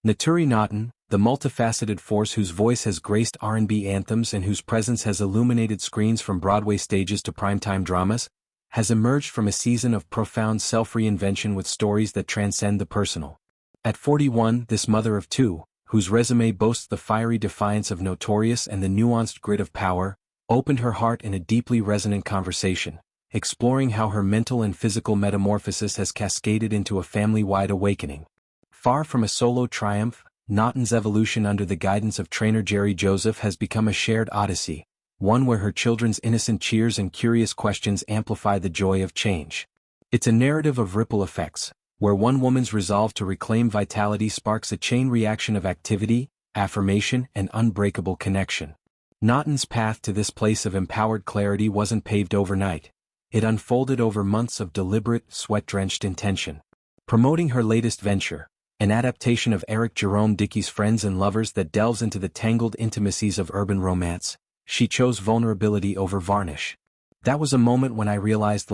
Naturi Naughton, the multifaceted force whose voice has graced R&B anthems and whose presence has illuminated screens from Broadway stages to primetime dramas, has emerged from a season of profound self-reinvention with stories that transcend the personal. At 41, this mother of two, whose resume boasts the fiery defiance of Notorious and the nuanced grit of Power, opened her heart in a deeply resonant conversation, exploring how her mental and physical metamorphosis has cascaded into a family-wide awakening. Far from a solo triumph, Naughton's evolution under the guidance of trainer Jerry Joseph has become a shared odyssey, one where her children's innocent cheers and curious questions amplify the joy of change. It's a narrative of ripple effects, where one woman's resolve to reclaim vitality sparks a chain reaction of activity, affirmation, and unbreakable connection. Naughton's path to this place of empowered clarity wasn't paved overnight. It unfolded over months of deliberate, sweat-drenched intention. Promoting her latest venture, an adaptation of Eric Jerome Dickey's Friends and Lovers that delves into the tangled intimacies of urban romance, she chose vulnerability over varnish. That was a moment when I realized,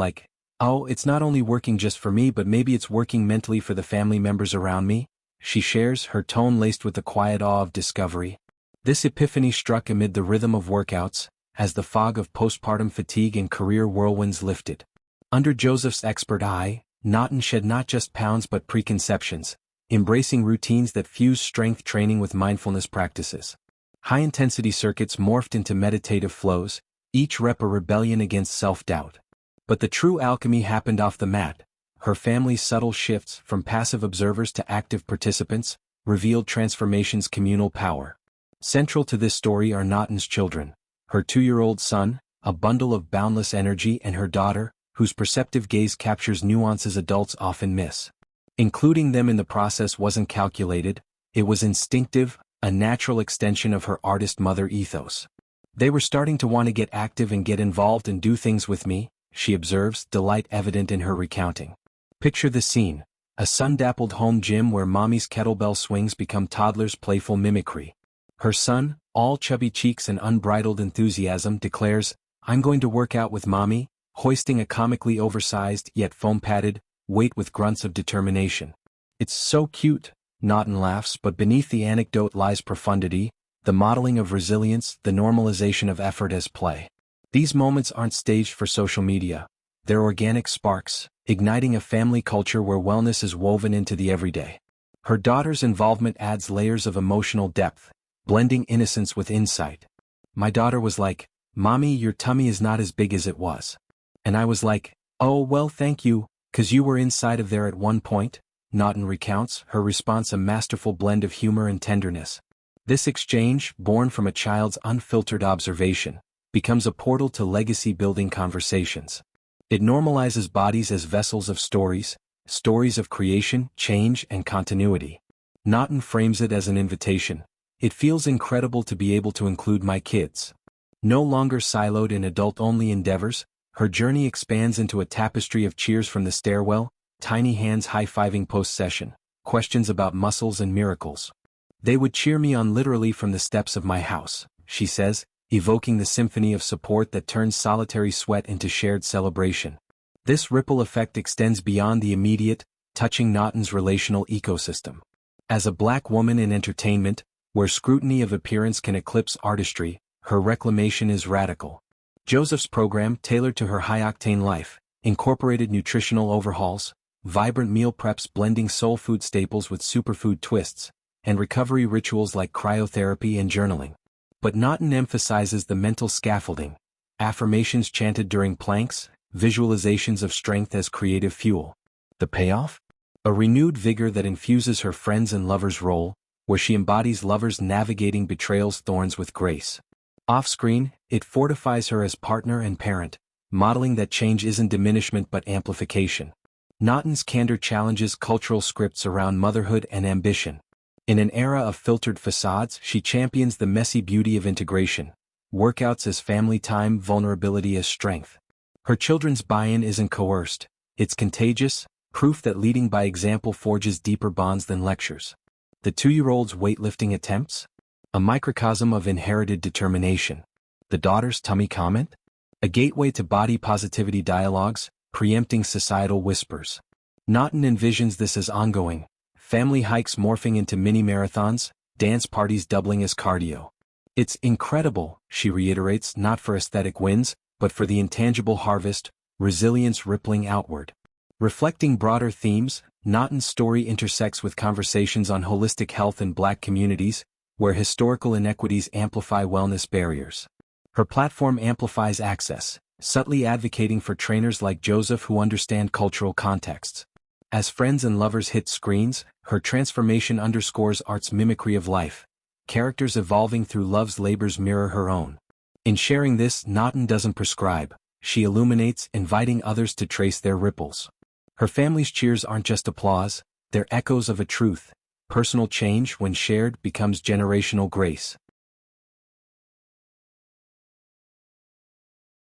oh, it's not only working just for me but maybe it's working mentally for the family members around me, she shares, her tone laced with the quiet awe of discovery. This epiphany struck amid the rhythm of workouts, as the fog of postpartum fatigue and career whirlwinds lifted. Under Joseph's expert eye, Naughton shed not just pounds but preconceptions, embracing routines that fuse strength training with mindfulness practices. High-intensity circuits morphed into meditative flows, each rep a rebellion against self-doubt. But the true alchemy happened off the mat. Her family's subtle shifts, from passive observers to active participants, revealed transformation's communal power. Central to this story are Naughton's children, her 2-year-old son, a bundle of boundless energy, and her daughter, whose perceptive gaze captures nuances adults often miss. Including them in the process wasn't calculated, it was instinctive, a natural extension of her artist mother ethos. They were starting to want to get active and get involved and do things with me, she observes, delight evident in her recounting. Picture the scene, a sun-dappled home gym where mommy's kettlebell swings become toddlers' playful mimicry. Her son, all chubby cheeks and unbridled enthusiasm, declares, "I'm going to work out with mommy," hoisting a comically oversized yet foam-padded weight with grunts of determination. "It's so cute," Naughton laughs, but beneath the anecdote lies profundity, the modeling of resilience, the normalization of effort as play. These moments aren't staged for social media. They're organic sparks, igniting a family culture where wellness is woven into the everyday. Her daughter's involvement adds layers of emotional depth, blending innocence with insight. "My daughter was like, 'Mommy, your tummy is not as big as it was.' And I was like, 'Oh, well, thank you, 'cause you were inside of there at one point,'" Naughton recounts, her response a masterful blend of humor and tenderness. This exchange, born from a child's unfiltered observation, becomes a portal to legacy-building conversations. It normalizes bodies as vessels of stories, stories of creation, change, and continuity. Naughton frames it as an invitation. "It feels incredible to be able to include my kids." No longer siloed in adult-only endeavors, her journey expands into a tapestry of cheers from the stairwell, tiny hands high-fiving post-session, questions about muscles and miracles. "They would cheer me on literally from the steps of my house," she says, evoking the symphony of support that turns solitary sweat into shared celebration. This ripple effect extends beyond the immediate, touching Naughton's relational ecosystem. As a Black woman in entertainment, where scrutiny of appearance can eclipse artistry, her reclamation is radical. Joseph's program, tailored to her high-octane life, incorporated nutritional overhauls, vibrant meal preps blending soul food staples with superfood twists, and recovery rituals like cryotherapy and journaling. But Naughton emphasizes the mental scaffolding, affirmations chanted during planks, visualizations of strength as creative fuel. The payoff? A renewed vigor that infuses her friends and lovers role, where she embodies lovers navigating betrayal's thorns with grace. Off-screen, it fortifies her as partner and parent, modeling that change isn't diminishment but amplification. Naughton's candor challenges cultural scripts around motherhood and ambition. In an era of filtered facades, she champions the messy beauty of integration, workouts as family time, vulnerability as strength. Her children's buy-in isn't coerced, it's contagious, proof that leading by example forges deeper bonds than lectures. The 2-year-old's weightlifting attempts? A microcosm of inherited determination. The daughter's tummy comment? A gateway to body positivity dialogues, preempting societal whispers. Naughton envisions this as ongoing, family hikes morphing into mini-marathons, dance parties doubling as cardio. It's incredible, she reiterates, not for aesthetic wins, but for the intangible harvest, resilience rippling outward. Reflecting broader themes, Naughton's story intersects with conversations on holistic health in Black communities, where historical inequities amplify wellness barriers. Her platform amplifies access, subtly advocating for trainers like Joseph who understand cultural contexts. As Friends and Lovers hit screens, her transformation underscores art's mimicry of life. Characters evolving through love's labors mirror her own. In sharing this, Naughton doesn't prescribe, she illuminates, inviting others to trace their ripples. Her family's cheers aren't just applause, they're echoes of a truth. Personal change, when shared, becomes generational grace.